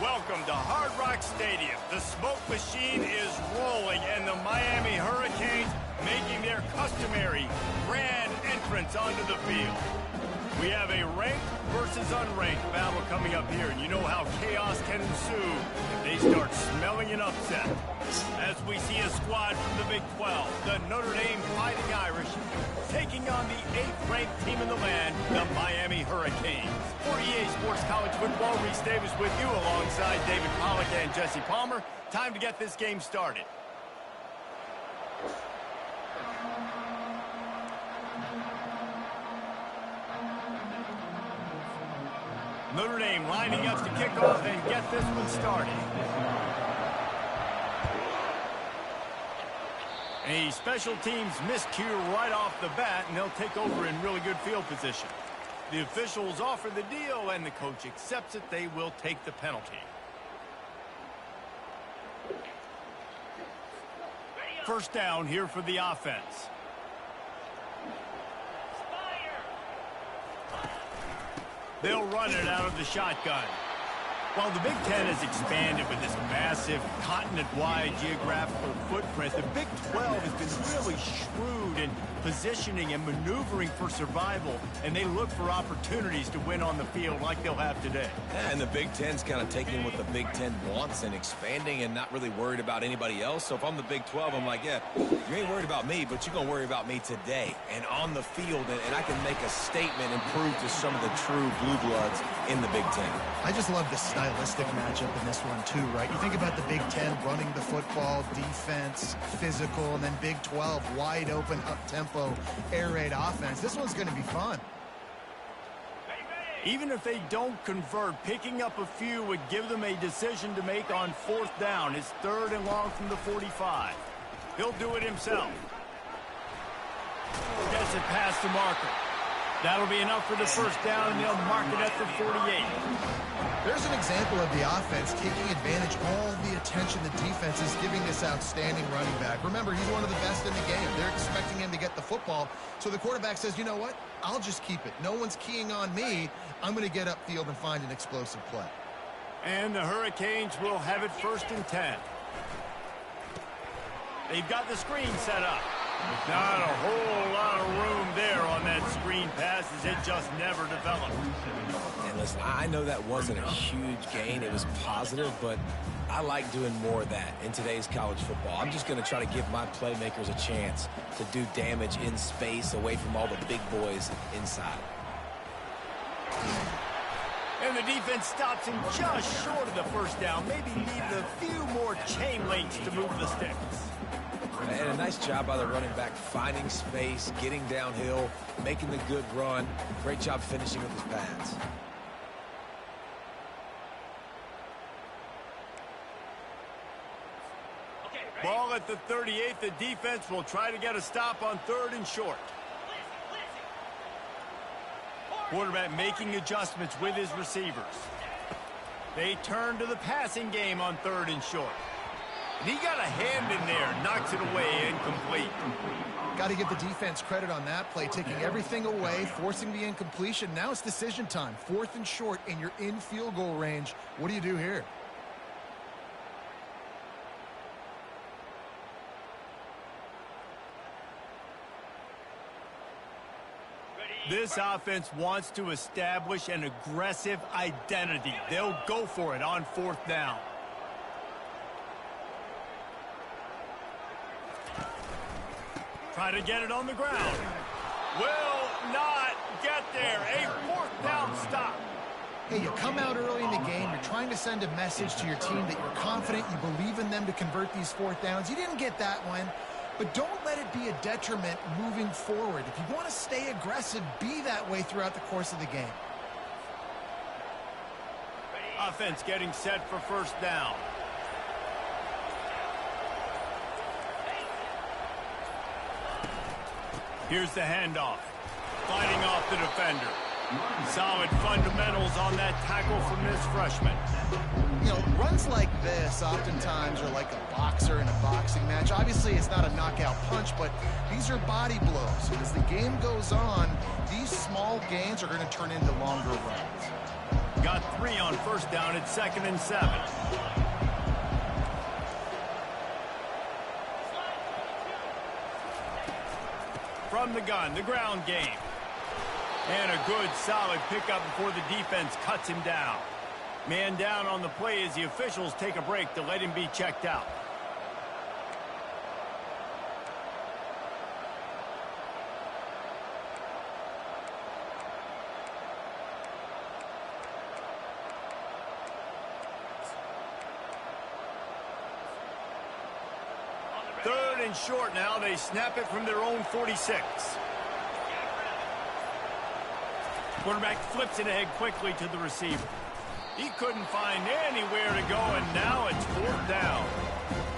Welcome to Hard Rock Stadium. The smoke machine is rolling, and the Miami Hurricanes making their customary grand entrance onto the field. We have a ranked versus unranked battle coming up here, and you know how chaos can ensue if they start smelling an upset. As we see a squad from the Big 12, the Notre Dame Fighting Irish, taking on the 8th-ranked team in the land, the Miami Hurricanes. For EA Sports College Football, Reese Davis with you alongside David Pollack and Jesse Palmer. Time to get this game started. Notre Dame lining up to kick off and get this one started. A special teams miscue right off the bat, and they'll take over in really good field position. The officials offer the deal, and the coach accepts it. They will take the penalty. First down here for the offense. They'll run it out of the shotgun. While the Big Ten has expanded with this massive continent-wide geographical footprint, the Big 12 has been really shrewd in positioning and maneuvering for survival, and they look for opportunities to win on the field like they'll have today. Yeah, and the Big Ten's kind of taking what the Big Ten wants and expanding and not really worried about anybody else. So if I'm the Big 12, I'm like, yeah, you ain't worried about me, but you're going to worry about me today and on the field, and I can make a statement and prove to some of the true blue bloods in the Big Ten. I just love the stylistic matchup in this one too, right? You think about the Big Ten running the football, defense, physical, and then Big 12 wide open, up-tempo, air raid offense. This one's going to be fun. Even if they don't convert, picking up a few would give them a decision to make on 4th down. It's 3rd and long from the 45. He'll do it himself. Gets it past the marker. That'll be enough for the first down, and they'll mark it at the 48. There's an example of the offense taking advantage of all the attention the defense is giving this outstanding running back. Remember, he's one of the best in the game. They're expecting him to get the football. So the quarterback says, you know what? I'll just keep it. No one's keying on me. I'm going to get upfield and find an explosive play. And the Hurricanes will have it 1st and 10. They've got the screen set up. Not a whole lot of room there on that screen pass, as it just never developed. And listen, I know that wasn't a huge gain. It was positive, but I like doing more of that in today's college football. I'm just going to try to give my playmakers a chance to do damage in space away from all the big boys inside. And the defense stops him just short of the first down. Maybe needs a few more chain links to move the sticks. And a nice job by the running back, finding space, getting downhill, making the good run. Great job finishing with his pads. Ball at the 38. The defense will try to get a stop on 3rd and short. Quarterback making adjustments with his receivers. They turn to the passing game on 3rd and short. And he got a hand in there, knocks it away, incomplete. Got to give the defense credit on that play, taking everything away, forcing the incompletion. Now it's decision time. 4th and short, and you're in field goal range. What do you do here? This offense wants to establish an aggressive identity. They'll go for it on 4th down. Try to get it on the ground. Will not get there. A 4th down stop. Hey, you come out early in the game. You're trying to send a message to your team that you're confident, you believe in them to convert these 4th downs. You didn't get that one, but don't let it be a detriment moving forward. If you want to stay aggressive, be that way throughout the course of the game. Offense getting set for 1st down. Here's the handoff. Fighting off the defender. Solid fundamentals on that tackle from this freshman. You know, runs like this oftentimes are like a boxer in a boxing match. Obviously, it's not a knockout punch, but these are body blows. And as the game goes on, these small gains are going to turn into longer runs. got 3 on first down at 2nd and 7. From the gun, the ground game. And a good, solid pickup before the defense cuts him down. Man down on the play as the officials take a break to let him be checked out. Third and short now. They snap it from their own 46. Quarterback flips it ahead quickly to the receiver. He couldn't find anywhere to go, and now it's 4th down.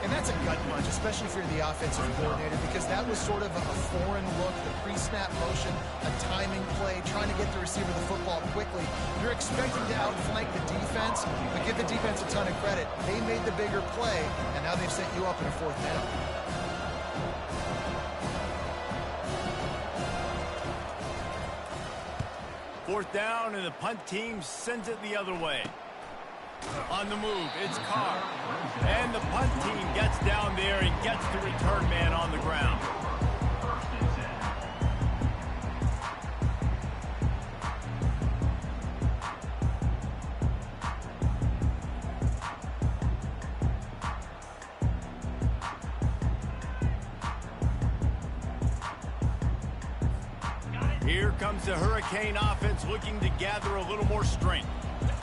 And that's a gut punch, especially if you're the offensive coordinator, because that was sort of a foreign look, the pre-snap motion, a timing play, trying to get the receiver the football quickly. You're expecting to outflank the defense, but give the defense a ton of credit. They made the bigger play, and now they've set you up in a 4th down. Fourth down, and the punt team sends it the other way. On the move, it's Carr. And the punt team gets down there and gets the return man on the ground. Here comes the Hurricane offense looking to gather a little more strength.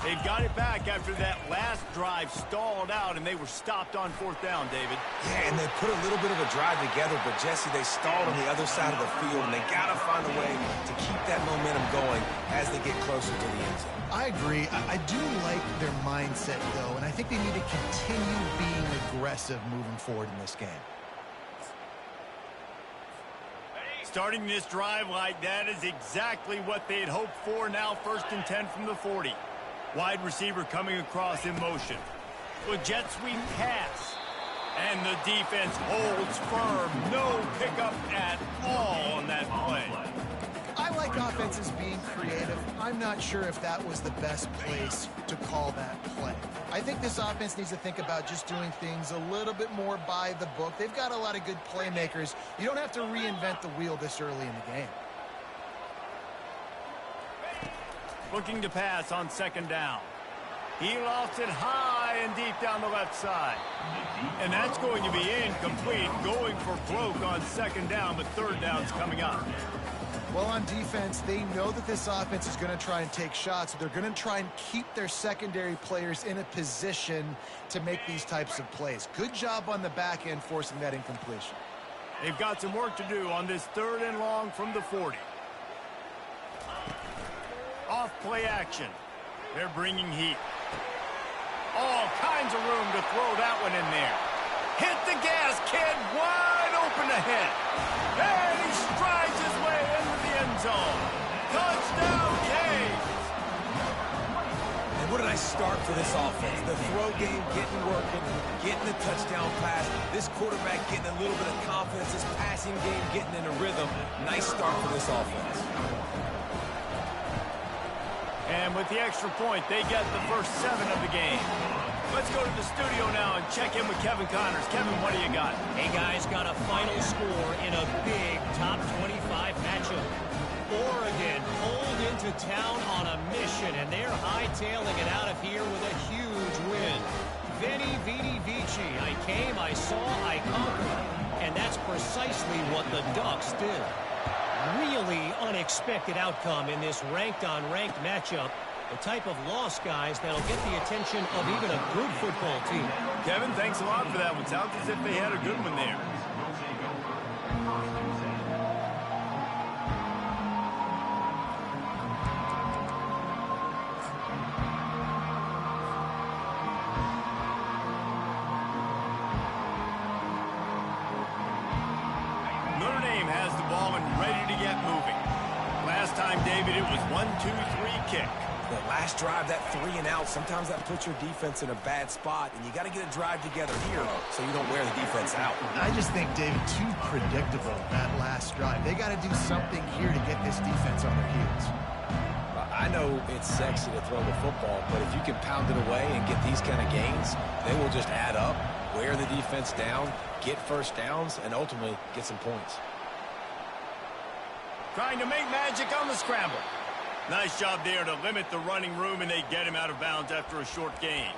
They've got it back after that last drive stalled out, and they were stopped on 4th down, David. Yeah, and they put a little bit of a drive together, but, Jesse, they stalled on the other side of the field, and they got to find a way to keep that momentum going as they get closer to the end zone. I agree. I do like their mindset, though, and I think they need to continue being aggressive moving forward in this game. Starting this drive like that is exactly what they had hoped for. Now 1st and 10 from the 40. Wide receiver coming across in motion. With jet sweep pass. And the defense holds firm. No pickup at all on that play. I like offenses being creative. I'm not sure if that was the best place to call that play. I think this offense needs to think about just doing things a little bit more by the book. They've got a lot of good playmakers. You don't have to reinvent the wheel this early in the game. Looking to pass on 2nd down. He lofts it high and deep down the left side. And that's going to be incomplete. Going for broke on 2nd down, but 3rd down's coming up. Well, on defense, they know that this offense is going to try and take shots. So they're going to try and keep their secondary players in a position to make these types of plays. Good job on the back end forcing that incompletion. They've got some work to do on this 3rd and long from the 40. Off play action. They're bringing heat. All kinds of room to throw that one in there. Hit the gas, kid. Wide open ahead. And he strides his way into the end zone. Touchdown, Canes. And what did I start for this offense? The throw game getting working, getting the touchdown pass. This quarterback getting a little bit of confidence. This passing game getting in a rhythm. Nice start for this offense. And with the extra point, they get the first 7 of the game. Let's go to the studio now and check in with Kevin Connors. Kevin, what do you got? Hey, guys, got a final score in a big top 25 matchup. Oregon pulled into town on a mission, and they're hightailing it out of here with a huge win. Veni, Vidi, Vici. I came, I saw, I conquered. And that's precisely what the Ducks did. Really unexpected outcome in this ranked-on-ranked matchup. The type of loss, guys, that'll get the attention of even a good football team. Kevin, thanks a lot for that one. Sounds as if they had a good one there. Notre Dame has the ball and ready to get moving. Last time, David, it was 1-2-3 kick. The last drive, that 3 and out, sometimes that puts your defense in a bad spot, and you got to get a drive together here so you don't wear the defense out. I just think, David, too predictable, that last drive. They got to do something here to get this defense on their heels. I know it's sexy to throw the football, but if you can pound it away and get these kind of gains, they will just add up, wear the defense down, get first downs, and ultimately get some points. Trying to make magic on the scramble. Nice job there to limit the running room, and they get him out of bounds after a short gain.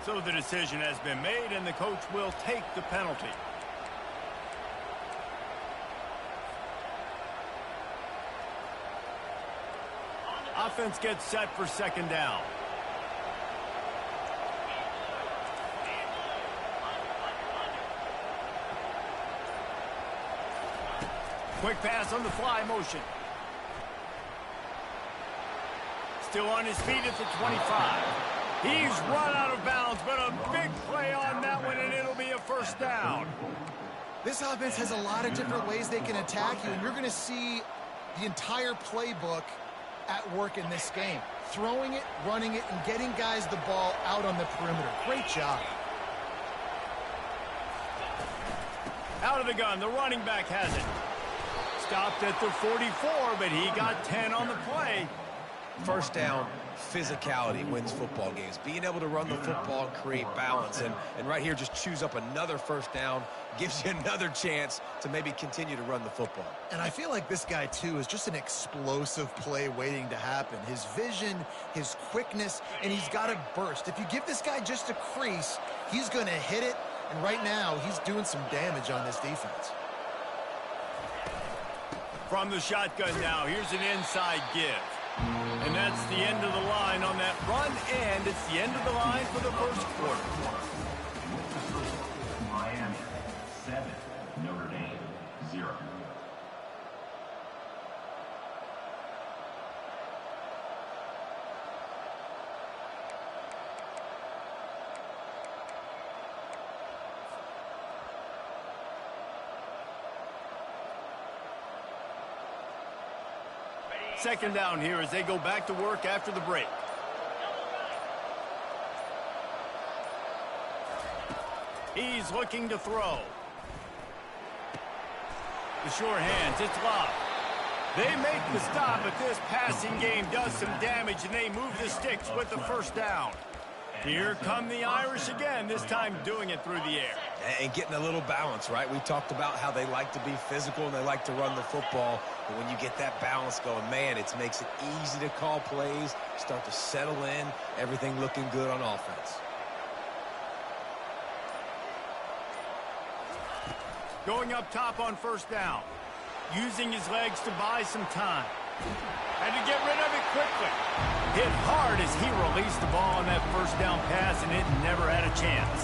So the decision has been made, and the coach will take the penalty. Offense gets set for second down. Quick pass on the fly motion. Still on his feet at the 25. He's run out of bounds, but a big play on that one, and it'll be a first down. This offense has a lot of different ways they can attack you, and you're going to see the entire playbook at work in this game. Throwing it, running it, and getting guys the ball out on the perimeter. Great job. Out of the gun, the running back has it. Stopped at the 44, but he got 10 on the play. First down, physicality wins football games. Being able to run the football and create balance. And right here, just choose up another first down, gives you another chance to maybe continue to run the football. And I feel like this guy, too, is just an explosive play waiting to happen. His vision, his quickness, and he's got a burst. If you give this guy just a crease, he's going to hit it. And right now, he's doing some damage on this defense. From the shotgun now, here's an inside give. And that's the end of the line on that run, and it's the end of the line for the first quarter. Miami 7, Notre Dame 0. Second down here as they go back to work after the break. He's looking to throw. The sure hands, it's Love. They make the stop, but this passing game does some damage, and they move the sticks with the first down. Here come the Irish again, this time doing it through the air. And getting a little balance, right? We talked about how they like to be physical and they like to run the football. But when you get that balance going, man, it makes it easy to call plays, start to settle in, everything looking good on offense. Going up top on first down. Using his legs to buy some time. Had to get rid of it quickly. Hit hard as he released the ball on that first down pass, and it never had a chance.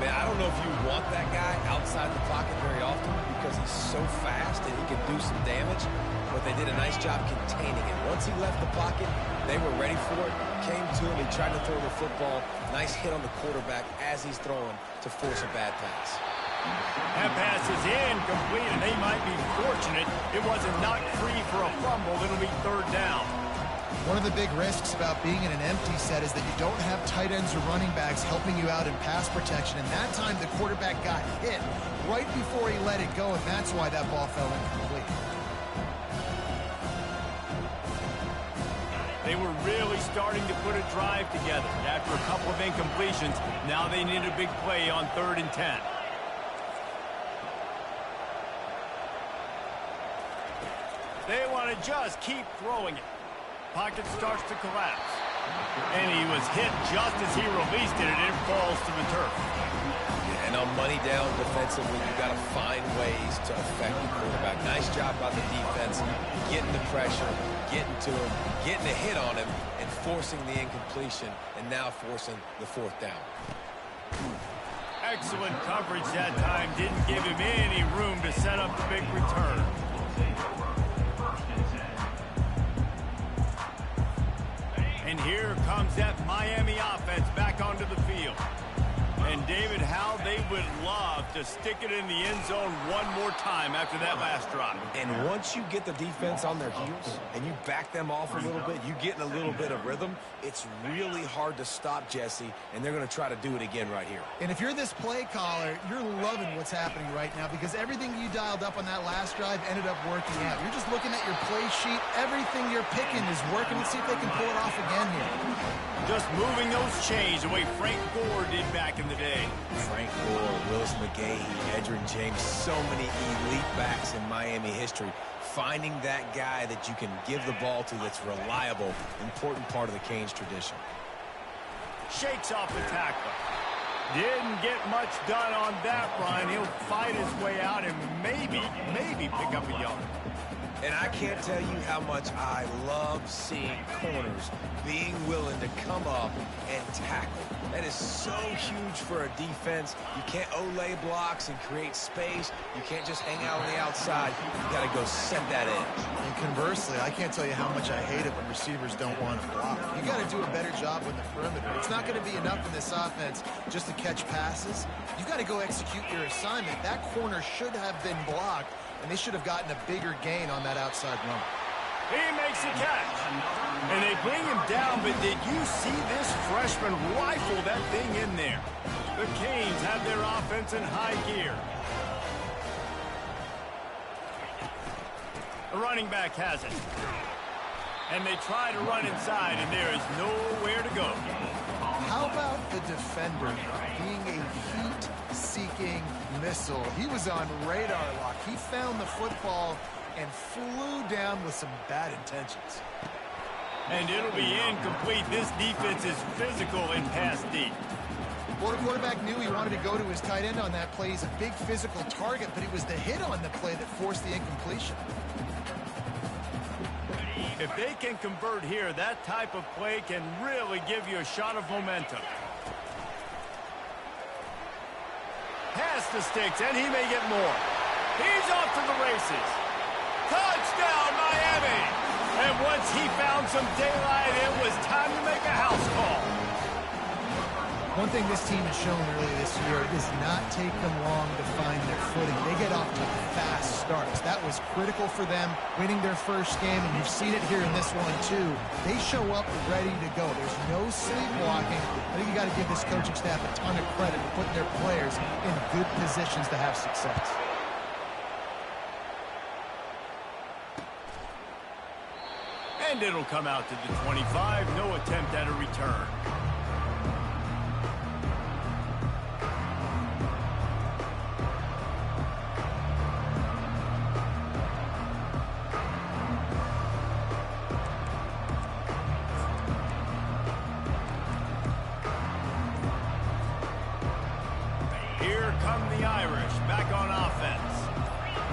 Man, I don't know if you want that guy outside the pocket very often because he's so fast and he can do some damage, but they did a nice job containing him. Once he left the pocket, they were ready for it, came to him, he tried to throw the football. Nice hit on the quarterback as he's throwing to force a bad pass. That pass is incomplete, and they might be fortunate it wasn't knocked free for a fumble. It'll be third down. One of the big risks about being in an empty set is that you don't have tight ends or running backs helping you out in pass protection. And that time the quarterback got hit right before he let it go, and that's why that ball fell incomplete. They were really starting to put a drive together. After a couple of incompletions, now they need a big play on 3rd and 10. They want to just keep throwing it. Pocket starts to collapse. And he was hit just as he released it, and it falls to the turf. Yeah, and on money down defensively, you've got to find ways to affect the quarterback. Nice job by the defense, getting the pressure, getting to him, getting a hit on him, and forcing the incompletion, and now forcing the 4th down. Excellent coverage that time. Didn't give him any room to set up the big return. And here comes that Miami offense back onto the field. And David, how they would love to stick it in the end zone one more time after that last drive. And once you get the defense on their heels and you back them off a little bit, you get in a little bit of rhythm, it's really hard to stop, Jesse, and they're going to try to do it again right here. And if you're this play caller, you're loving what's happening right now because everything you dialed up on that last drive ended up working out. You're just looking at your play sheet. Everything you're picking is working. Let's see if they can pull it off again here. Just moving those chains the way Frank Gore did back in the day. Frank Gore, Willis McGahee, Edgerrin James, so many elite backs in Miami history. Finding that guy that you can give the ball to that's reliable, important part of the Canes tradition. Shakes off the tackler. Didn't get much done on that run. He'll fight his way out and maybe pick up a yard. And I can't tell you how much I love seeing corners being willing to come up and tackle. That is so huge for a defense. You can't olay blocks and create space. You can't just hang out on the outside. You got to go set that edge. And conversely, I can't tell you how much I hate it when receivers don't want to block. You got to do a better job on the perimeter. It's not going to be enough in this offense just to catch passes. You got to go execute your assignment. That corner should have been blocked, and they should have gotten a bigger gain on that outside run. He makes a catch. And they bring him down, but did you see this freshman rifle that thing in there? The Canes have their offense in high gear. The running back has it. And they try to run inside, and there is nowhere to go. How about the defender being a heat-seeking missile? He was on radar lock. He found the football and flew down with some bad intentions. And it'll be incomplete. This defense is physical and pass deep. Well, the quarterback knew he wanted to go to his tight end on that play. He's a big physical target, but it was the hit on the play that forced the incompletion. If they can convert here, that type of play can really give you a shot of momentum. Pass the sticks, and he may get more. He's off to the races. Touchdown, Miami! And once he found some daylight, it was time to make a house call. One thing this team has shown earlier this year is not take them long to find their footing. They get off to fast starts. That was critical for them, winning their first game, and you've seen it here in this one too. They show up ready to go. There's no sleepwalking. I think you got to give this coaching staff a ton of credit for putting their players in good positions to have success. And it'll come out to the 25. No attempt at a return. Here come the Irish back on offense.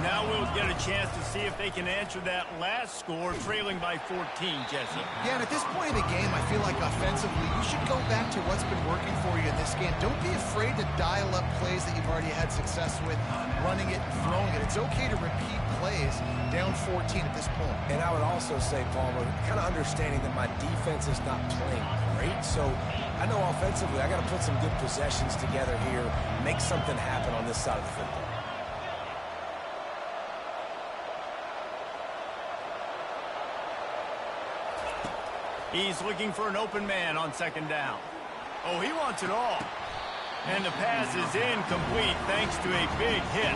Now we'll get a chance to see if they can answer that last score, trailing by 14, Jesse. Yeah, and at this point in the game, I feel like offensively, you should go back to what's been working for you in this game. Don't be afraid to dial up plays that you've already had success with, running it and throwing it. It's okay to repeat plays down 14 at this point. And I would also say, Palmer, kind of understanding that my defense is not playing great, so I know offensively I got to put some good possessions together here, make something happen on this side of the football. He's looking for an open man on second down. Oh, he wants it all. And the pass is incomplete thanks to a big hit.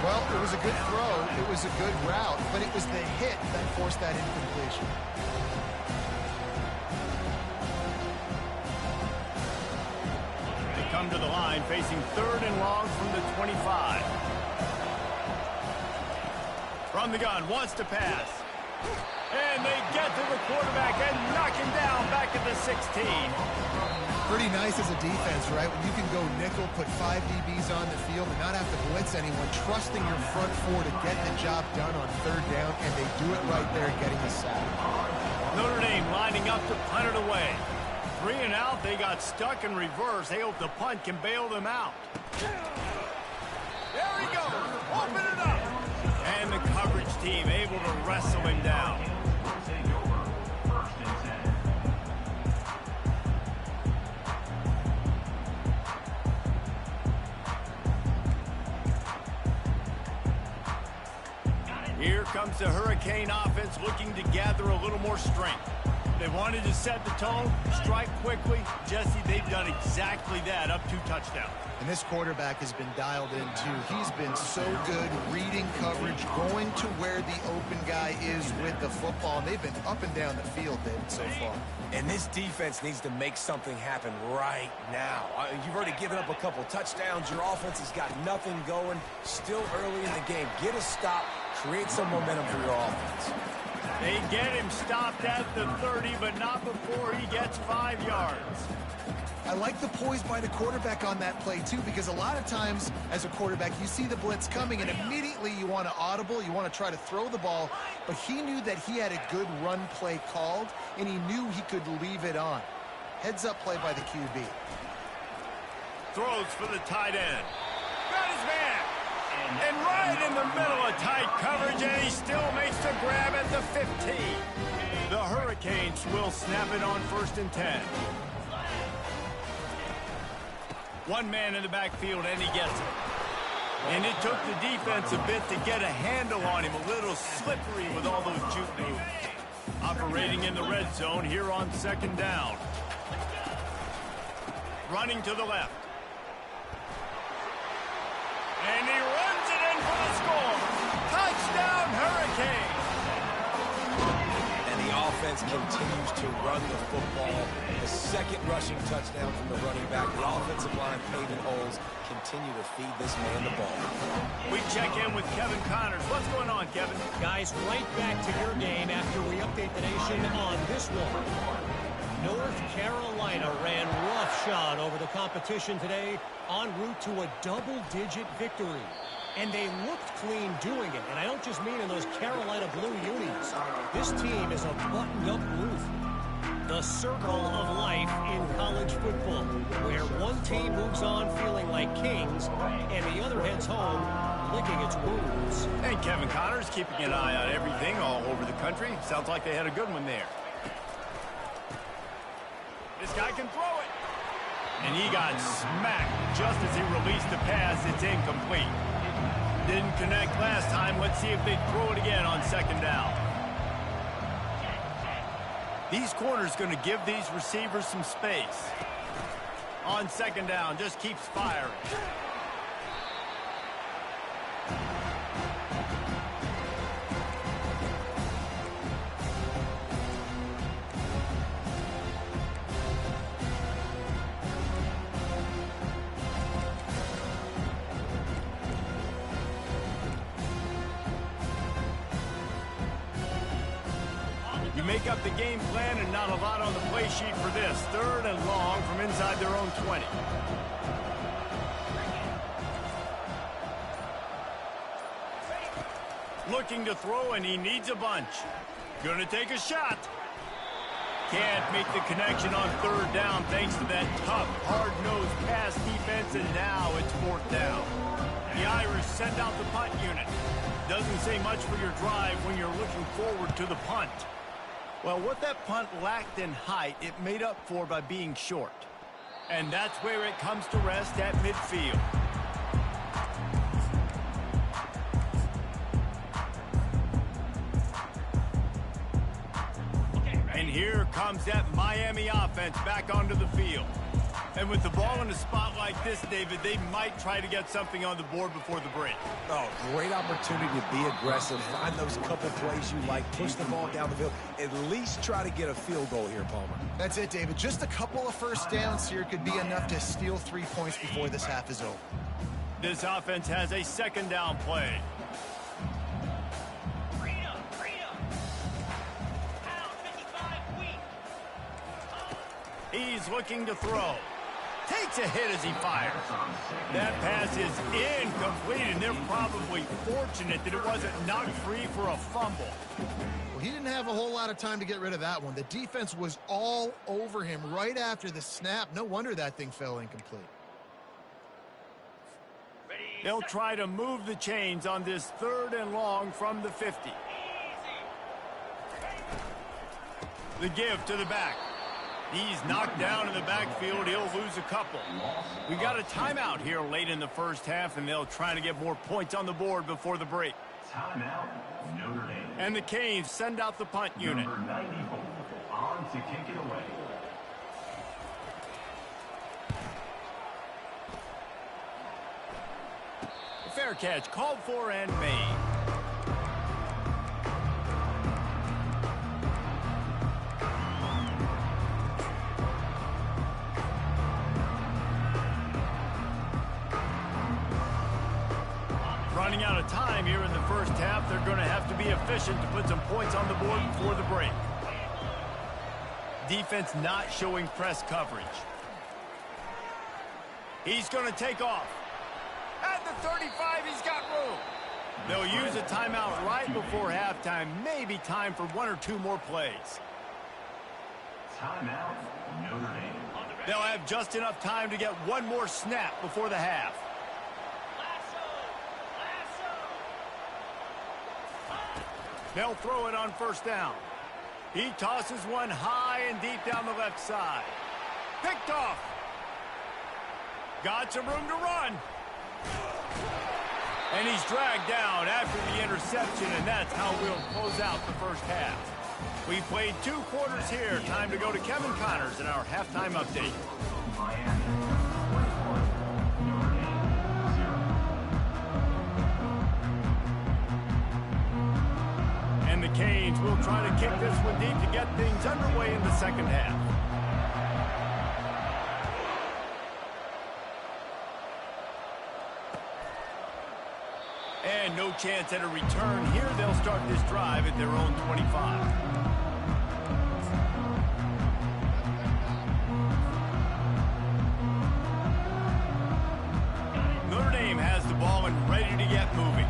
Well, it was a good throw. It was a good route, but it was the hit that forced that incompletion. They come to the line facing third and long from the 25. From the gun, wants to pass. And they get to the quarterback and knock him down back at the 16. Pretty nice as a defense, right? When you can go nickel, put 5 DBs on the field and not have to blitz anyone, trusting your front four to get the job done on third down, and they do it right there, getting the sack. Notre Dame lining up to punt it away. 3 and out, they got stuck in reverse. They hope the punt can bail them out. There he goes. Open it up. And the coverage team able to wrestle him down. comes the Hurricane offense looking to gather a little more strength. They wanted to set the tone, strike quickly. Jesse, they've done exactly that, up 2 touchdowns. And this quarterback has been dialed in, too. He's been so good reading coverage, going to where the open guy is with the football. And they've been up and down the field, David, so far. And this defense needs to make something happen right now. You've already given up a couple touchdowns. Your offense has got nothing going. Still early in the game. Get a stop. Create some momentum for your offense. They get him stopped at the 30, but not before he gets 5 yards. I like the poise by the quarterback on that play, too, because a lot of times as a quarterback, you see the blitz coming, and immediately you want to audible, you want to try to throw the ball, but he knew that he had a good run play called, and he knew he could leave it on. Heads-up play by the QB. Throws for the tight end. Got his man. And right in the middle of tight coverage, and he still makes the grab at the 15. The Hurricanes will snap it on 1st and 10. One man in the backfield, and he gets it. And it took the defense a bit to get a handle on him, a little slippery with all those juke moves. Operating in the red zone here on 2nd down. Running to the left. And he runs it in for the score. Touchdown, Hurricane. And the offense continues to run the football. The 2nd rushing touchdown from the running back. The offensive line paving holes. Continue to feed this man the ball. We check in with Kevin Connors. What's going on, Kevin? Guys, right back to your game after we update the nation on this one. North Carolina ran roughshod over the competition today en route to a double-digit victory. And they looked clean doing it. And I don't just mean in those Carolina blue unis. This team is a buttoned-up group. The circle of life in college football, where one team moves on feeling like kings and the other heads home licking its wounds. And Kevin Connors keeping an eye on everything all over the country. Sounds like they had a good one there. This guy can throw it. And he got smacked just as he released the pass. It's incomplete. Didn't connect last time. Let's see if they throw it again on 2nd down. These corners going to give these receivers some space. On 2nd down, just keeps firing. Make up the game plan and not a lot on the play sheet for this. 3rd and long from inside their own 20. Looking to throw, and he needs a bunch. Gonna take a shot. Can't make the connection on 3rd down thanks to that tough, hard-nosed pass defense, and now it's 4th down. The Irish send out the punt unit. Doesn't say much for your drive when you're looking forward to the punt. Well, what that punt lacked in height, it made up for by being short. And that's where it comes to rest at midfield. And here comes that Miami offense back onto the field. And with the ball in a spot like this, David, they might try to get something on the board before the break. Oh, great opportunity to be aggressive. Find those couple plays you like. Push the ball down the field. At least try to get a field goal here, Palmer. That's it, David. Just a couple of 1st downs here could be enough to steal 3 points before this half is over. This offense has a 2nd down play. He's looking to throw. Takes a hit as he fires. That pass is incomplete, and they're probably fortunate that it wasn't knocked free for a fumble. Well, he didn't have a whole lot of time to get rid of that one. The defense was all over him right after the snap. No wonder that thing fell incomplete. They'll try to move the chains on this 3rd and long from the 50. The give to the back. He's knocked down in the backfield. He'll lose a couple. We got a timeout here late in the 1st half, and they'll try to get more points on the board before the break. Timeout, Notre Dame. And the Canes send out the punt unit. Number 94, on to kick it away. Fair catch called for and made. Running out of time here in the first half, they're going to have to be efficient to put some points on the board before the break. Defense not showing press coverage. He's going to take off. At the 35, he's got room. They'll use a timeout right before halftime. Maybe time for one or two more plays. Timeout, Notre Dame. They'll have just enough time to get one more snap before the half. They'll throw it on first down. He tosses one high and deep down the left side. Picked off. Got some room to run. And he's dragged down after the interception, and that's how we'll close out the first half. We played 2 quarters here. Time to go to Kevin Connors in our halftime update. Miami, 21, Notre Dame, 0. And the Canes will try to kick this one deep to get things underway in the second half. And no chance at a return here. They'll start this drive at their own 25. Notre Dame has the ball and ready to get moving.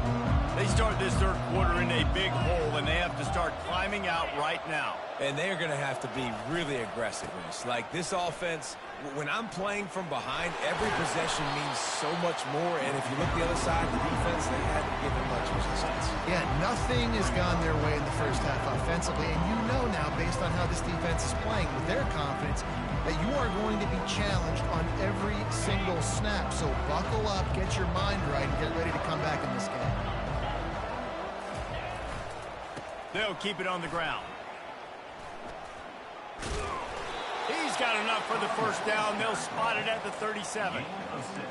They start this third quarter in a big hole, and they have to start climbing out right now. And they're going to have to be really aggressive in this. Like this offense, when I'm playing from behind, every possession means so much more. And if you look the other side of the defense, they hadn't given much resistance. Yeah, nothing has gone their way in the first half offensively. And you know now, based on how this defense is playing with their confidence, that you are going to be challenged on every single snap. So buckle up, get your mind right, and get ready to come back in this game. They'll keep it on the ground. He's got enough for the first down. They'll spot it at the 37.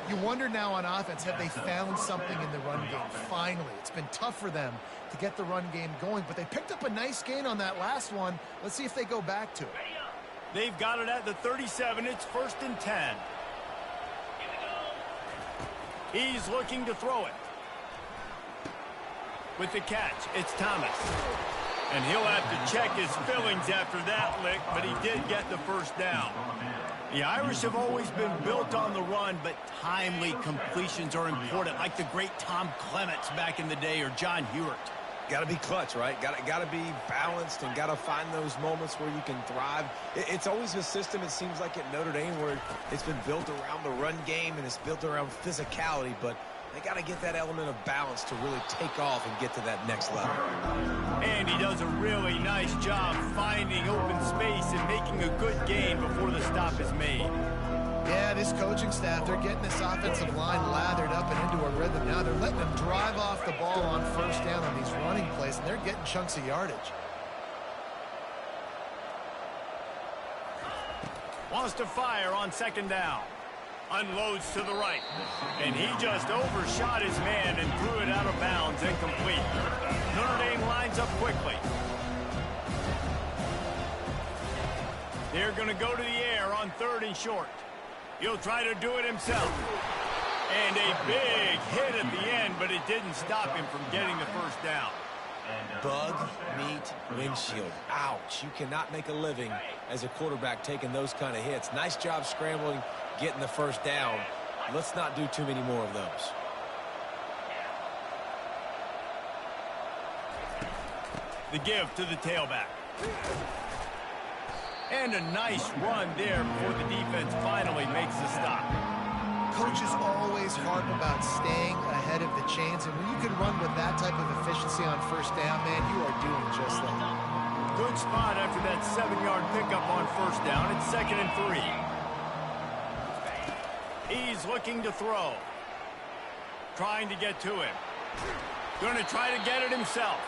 You wonder now on offense, have they found something in the run game? Finally, it's been tough for them to get the run game going, but they picked up a nice gain on that last one. Let's see if they go back to it. They've got it at the 37. It's 1st and 10. He's looking to throw it. With the catch, it's Thomas. And he'll have to check his fillings after that lick, but he did get the first down. The Irish have always been built on the run, but timely completions are important, like the great Tom Clements back in the day or John Hewart. Got to be clutch, right? Got to be balanced and got to find those moments where you can thrive. It's always a system, it seems like, at Notre Dame where it's been built around the run game and it's built around physicality, but they got to get that element of balance to really take off and get to that next level. And he does a really nice job finding open space and making a good gain before the stop is made. Yeah, this coaching staff, they're getting this offensive line lathered up and into a rhythm now. They're letting them drive off the ball on first down on these running plays, and they're getting chunks of yardage. Wants to fire on 2nd down. Unloads to the right. And he just overshot his man and threw it out of bounds, incomplete. Notre Dame lines up quickly. They're going to go to the air on 3rd and short. He'll try to do it himself. And a big hit at the end, but it didn't stop him from getting the first down. Bug, meat, windshield. Ouch. You cannot make a living as a quarterback taking those kind of hits. Nice job scrambling, getting the first down. Let's not do too many more of those. The give to the tailback. And a nice run there before the defense finally makes the stop. Coaches always harp about staying ahead of the chains, and when you can run with that type of efficiency on first down, man, you are doing just that. Good spot after that 7-yard pickup on first down. It's 2nd and 3. He's looking to throw. Trying to get to him. Going to try to get it himself.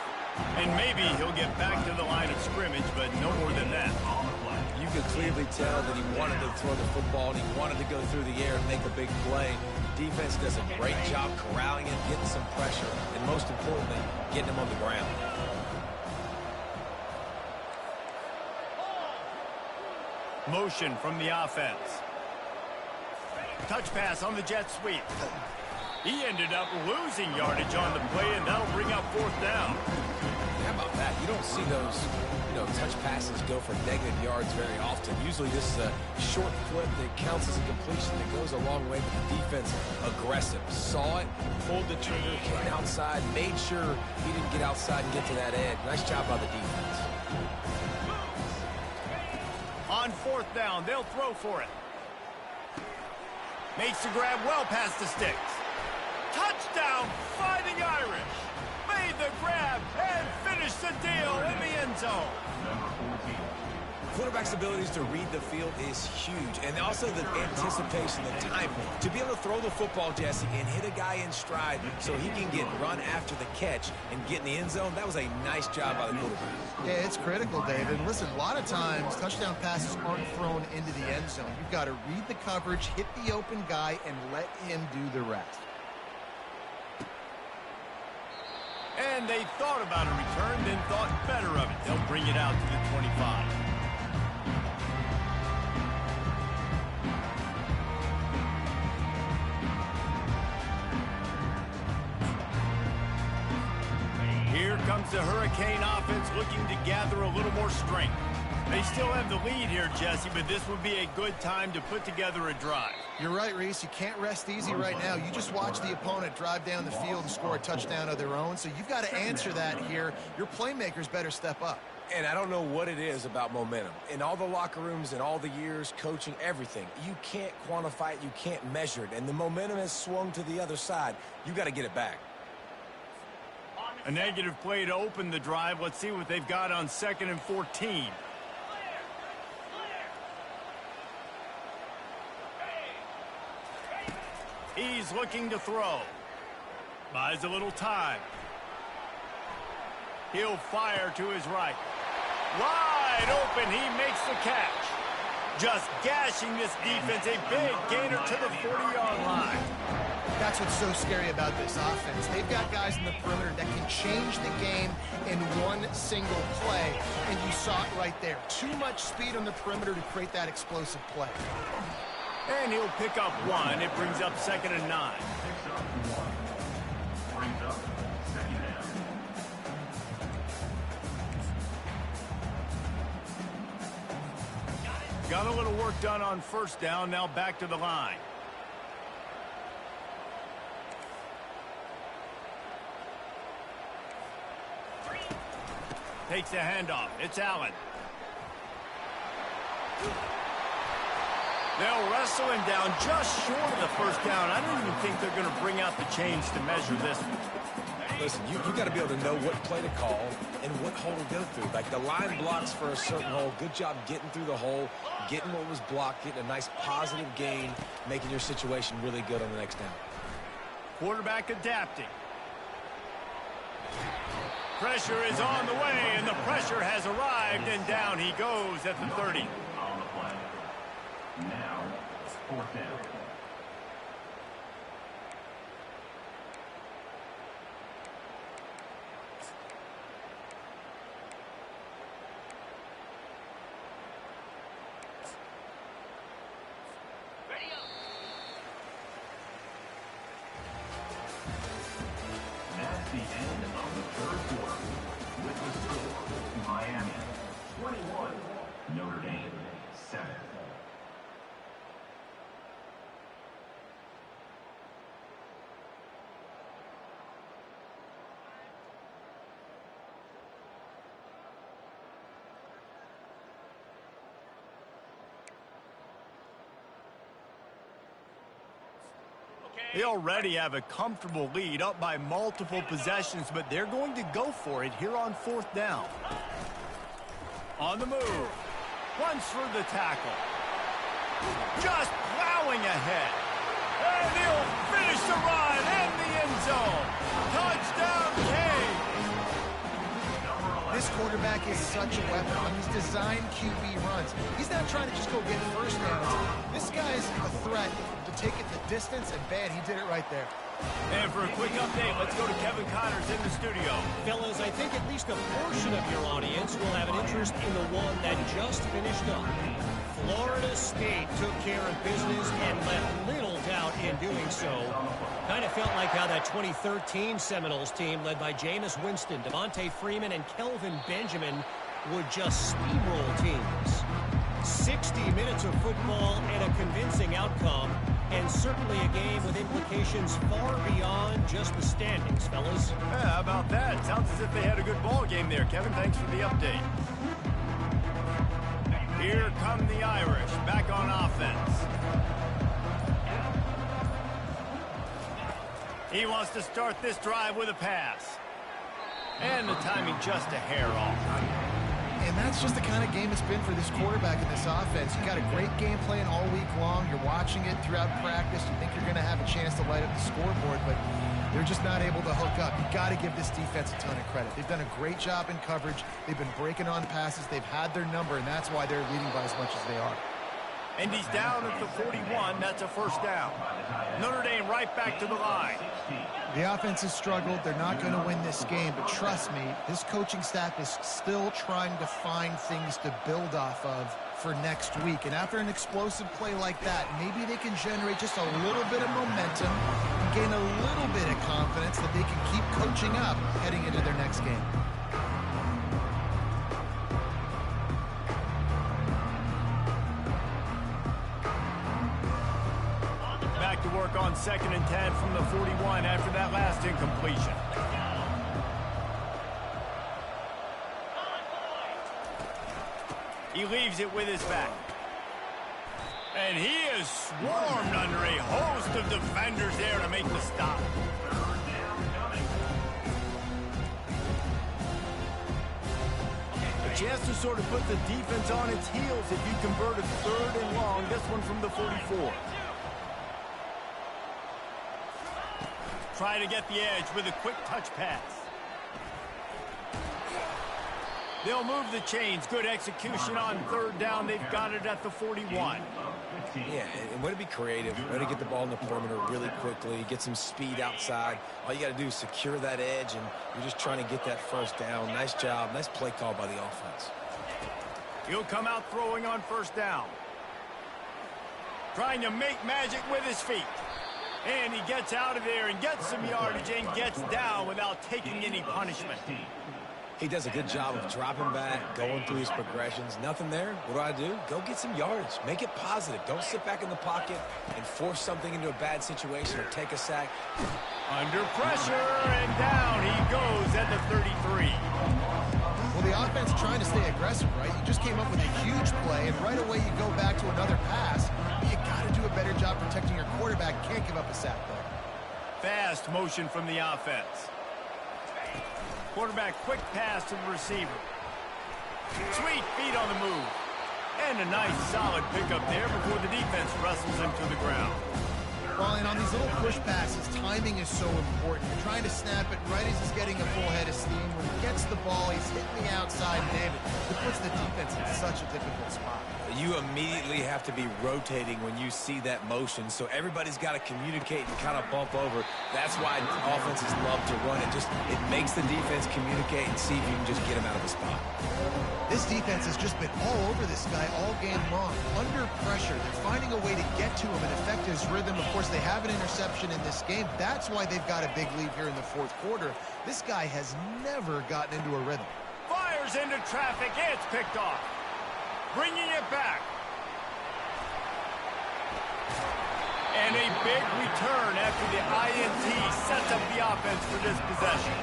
And maybe he'll get back to the line of scrimmage, but no more than that. You could clearly tell that he wanted to throw the football and he wanted to go through the air and make a big play. Defense does a great job corralling him, getting some pressure, and most importantly, getting him on the ground. Motion from the offense. Touch pass on the jet sweep. He ended up losing yardage on the play, and that'll bring up 4th down. How about that? You don't see those, touch passes go for negative yards very often. Usually this is a short flip that counts as a completion that goes a long way, but the defense aggressive. Saw it, pulled the trigger, came outside, made sure he didn't get outside and get to that edge. Nice job by the defense. On 4th down, they'll throw for it. Makes the grab well past the sticks. Touchdown, Fighting Irish. Made the grab and finished the deal in the end zone. Quarterback's abilities to read the field is huge, and also the anticipation, the timing. To be able to throw the football, Jesse, and hit a guy in stride so he can get run after the catch and get in the end zone, that was a nice job by the quarterback. Yeah, it's critical, David. And listen, a lot of times touchdown passes aren't thrown into the end zone. You've got to read the coverage, hit the open guy, and let him do the rest. And they thought about a return, then thought better of it. They'll bring it out to the 25. Here comes the Hurricane offense looking to gather a little more strength. They still have the lead here, Jesse, but this would be a good time to put together a drive. You're right, Reese. You can't rest easy right now. You just watch the opponent drive down the field and score a touchdown of their own, so you've got to answer that here. Your playmakers better step up. And I don't know what it is about momentum. In all the locker rooms and all the years, coaching, everything, you can't quantify it, you can't measure it, and the momentum has swung to the other side. You got to get it back. A negative play to open the drive. Let's see what they've got on 2nd and 14. He's looking to throw. Buys a little time. He'll fire to his right. Wide open, he makes the catch. Just gashing this defense, a big gainer to the 40-yard line. That's what's so scary about this offense. They've got guys in the perimeter that can change the game in one single play, and you saw it right there. Too much speed on the perimeter to create that explosive play. And he'll pick up 1. It brings up 2nd and 9. Picks up 1. Brings up 2nd down. Got a little work done on 1st down. Now back to the line. Takes the handoff. It's Allen. They'll wrestle him down just short of the 1st down. I don't even think they're going to bring out the chains to measure this one. Listen, you got to be able to know what play to call and what hole to go through. Like the line blocks for a certain hole. Good job getting through the hole, getting what was blocked, getting a nice positive gain, making your situation really good on the next down. Quarterback adapting. Pressure is on the way, and the pressure has arrived, and down he goes at the 30. On the play. Now, 4th down. That's the end of the 3rd quarter. With the score, Miami 21, Notre Dame 7. They already have a comfortable lead, up by multiple possessions, but they're going to go for it here on 4th down. On the move. Runs for the tackle. Just plowing ahead. And he'll finish the run in the end zone. Touchdown, King. This quarterback is such a weapon on these designed QB runs. He's not trying to just go get first downs. This guy's a threat to take it the distance, and bad, he did it right there. And for a quick update, let's go to Kevin Connors in the studio. Fellas, I think at least a portion of your audience will have an interest in the one that just finished up. Florida State took care of business and left little doubt in doing so. Kind of felt like how that 2013 Seminoles team led by Jameis Winston, Devontae Freeman, and Kelvin Benjamin would just steamroll teams. 60 minutes of football and a convincing outcome, and certainly a game with implications far beyond just the standings, fellas. Yeah, how about that? Sounds as if they had a good ball game there, Kevin. Thanks for the update. Here come the Irish, back on offense. He wants to start this drive with a pass. And the timing just a hair off. And that's just the kind of game it's been for this quarterback in this offense. You got a great game plan all week long. You're watching it throughout practice. You think you're going to have a chance to light up the scoreboard, but they're just not able to hook up. You got to give this defense a ton of credit. They've done a great job in coverage. They've been breaking on passes. They've had their number, and that's why they're leading by as much as they are. And he's down at the 41. That's a first down. Notre Dame right back to the line. The offense has struggled. They're not going to win this game, but trust me, this coaching staff is still trying to find things to build off of for next week. And after an explosive play like that, maybe they can generate just a little bit of momentum and gain a little bit of confidence that they can keep coaching up heading into their next game. Back to work on 2nd and 10 from the 41 after that last incompletion. He leaves it with his back. And he is swarmed under a host of defenders there to make the stop. A chance to sort of put the defense on its heels if you convert a 3rd and long. This one from the 44. Try to get the edge with a quick touch pass. They'll move the chains. Good execution on 3rd down. They've got it at the 41. Yeah, and way to be creative. Way to get the ball in the perimeter really quickly. Get some speed outside. All you got to do is secure that edge, and you're just trying to get that first down. Nice job. Nice play call by the offense. He'll come out throwing on 1st down. Trying to make magic with his feet. And he gets out of there and gets some yardage and gets down without taking any punishment. He does a good job of dropping back, going through his progressions. Nothing there. What do? Go get some yardage. Make it positive. Don't sit back in the pocket and force something into a bad situation or take a sack. Under pressure, and down he goes at the 33. Well, the offense trying to stay aggressive, right? You just came up with a huge play, and right away you go back to another pass. You got to do a better job protecting your quarterback. Can't give up a sack, though. Fast motion from the offense. Quarterback quick pass to the receiver. Sweet feet on the move. And a nice solid pickup there before the defense wrestles him to the ground. Well, and on these little push passes, timing is so important. You're trying to snap it right as he's getting a full head of steam. When he gets the ball, he's hitting the outside, David. It puts the defense in such a difficult spot. You immediately have to be rotating when you see that motion, so everybody's got to communicate and kind of bump over. That's why offenses love to run it. It makes the defense communicate and see if you can just get him out of the spot. This defense has just been all over this guy all game long. Under pressure, they're finding a way to get to him and affect his rhythm. Of course, they have an interception in this game. That's why they've got a big lead here in the 4th quarter. This guy has never gotten into a rhythm. Fires into traffic. It's picked off. Bringing it back. And a big return after the INT sets up the offense for this possession.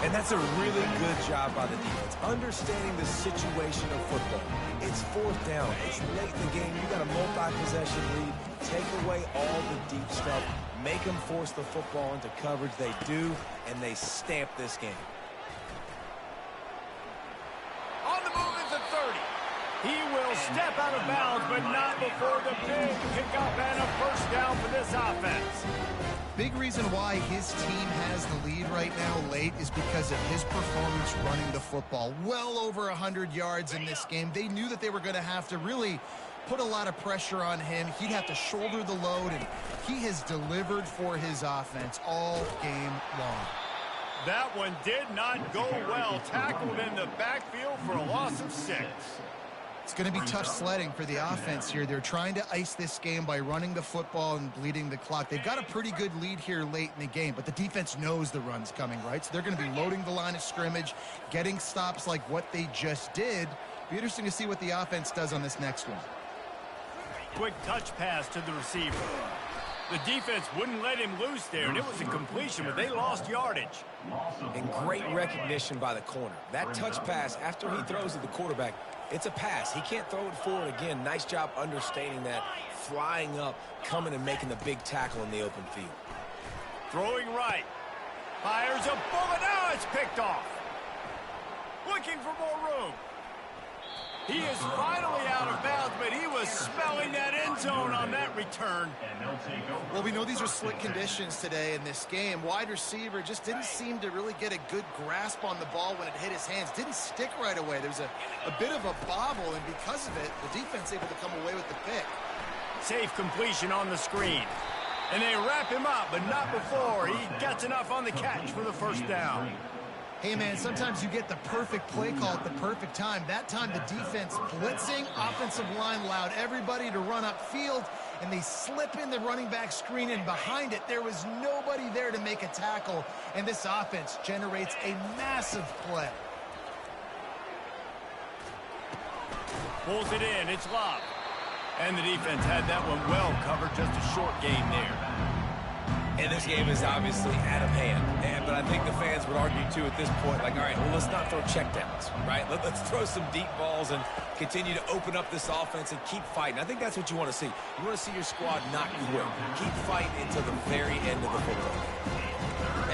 And that's a really good job by the defense, understanding the situation of football. It's 4th down. It's late in the game. You got a multi-possession lead. Take away all the deep stuff. Make them force the football into coverage. They do, and they stamp this game. On the move is the 30. He will step out of bounds, but not before the big pickup and a first down for this offense. Big reason why his team has the lead right now late is because of his performance running the football. Well over 100 yards in this game. They knew that they were going to have to really put a lot of pressure on him. He'd have to shoulder the load, and he has delivered for his offense all game long. That one did not go well. Tackled in the backfield for a loss of 6. It's going to be tough sledding for the offense here. They're trying to ice this game by running the football and bleeding the clock. They've got a pretty good lead here late in the game, but the defense knows the run's coming, right? So they're going to be loading the line of scrimmage, getting stops like what they just did. Be interesting to see what the offense does on this next one. Quick touch pass to the receiver. The defense wouldn't let him loose there, and it was a completion, but they lost yardage. And great recognition by the corner. That touch pass, after he throws to the quarterback, it's a pass. He can't throw it forward again. Nice job understanding that, flying up, coming and making the big tackle in the open field. Throwing right. Fires a bullet. Now it's picked off. Looking for more room. He is finally out of bounds, but he was smelling that end zone on that return. Well, we know these are slick conditions today in this game. Wide receiver just didn't seem to really get a good grasp on the ball when it hit his hands. Didn't stick right away. There's a bit of a bobble, and because of it, the defense able to come away with the pick. Safe completion on the screen. And they wrap him up, but not before he gets enough on the catch for the first down. Hey, man, sometimes you get the perfect play call at the perfect time. That time, the defense blitzing, offensive line allowed everybody to run upfield, and they slip in the running back screen, and behind it, there was nobody there to make a tackle, and this offense generates a massive play. Pulls it in. It's locked. And the defense had that one well covered. Just a short game there. And this game is obviously out of hand. But I think the fans would argue, too, at this point, like, all right, well, let's not throw checkdowns, right? Let's throw some deep balls and continue to open up this offense and keep fighting. I think that's what you want to see. You want to see your squad not quit. Keep fighting until the very end of the football.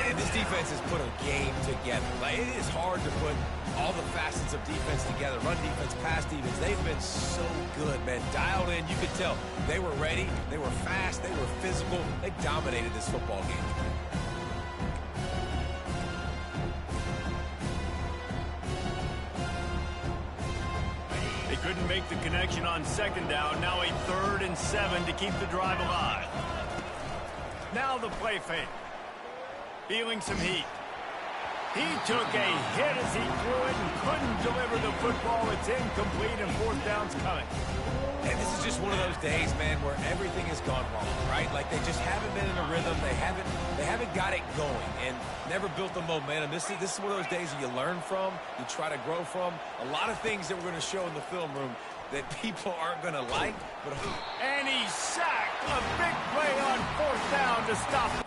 And this defense has put a game together. Like, it is hard to put all the facets of defense together. Run defense, pass defense. They've been so good, man. Dialed in. You could tell they were ready. They were fast. They were physical. They dominated this football game. They couldn't make the connection on second down. Now a 3rd and 7 to keep the drive alive. Now the play fake. Feeling some heat. He took a hit as he threw it and couldn't deliver the football. It's incomplete and 4th down's coming. And this is just one of those days, man, where everything has gone wrong, right? Like they just haven't been in a rhythm. They haven't got it going and never built the momentum. This is one of those days that you learn from, you try to grow from. A lot of things that we're going to show in the film room that people aren't going to like. But and he's sacked. A big play on 4th down to stop it.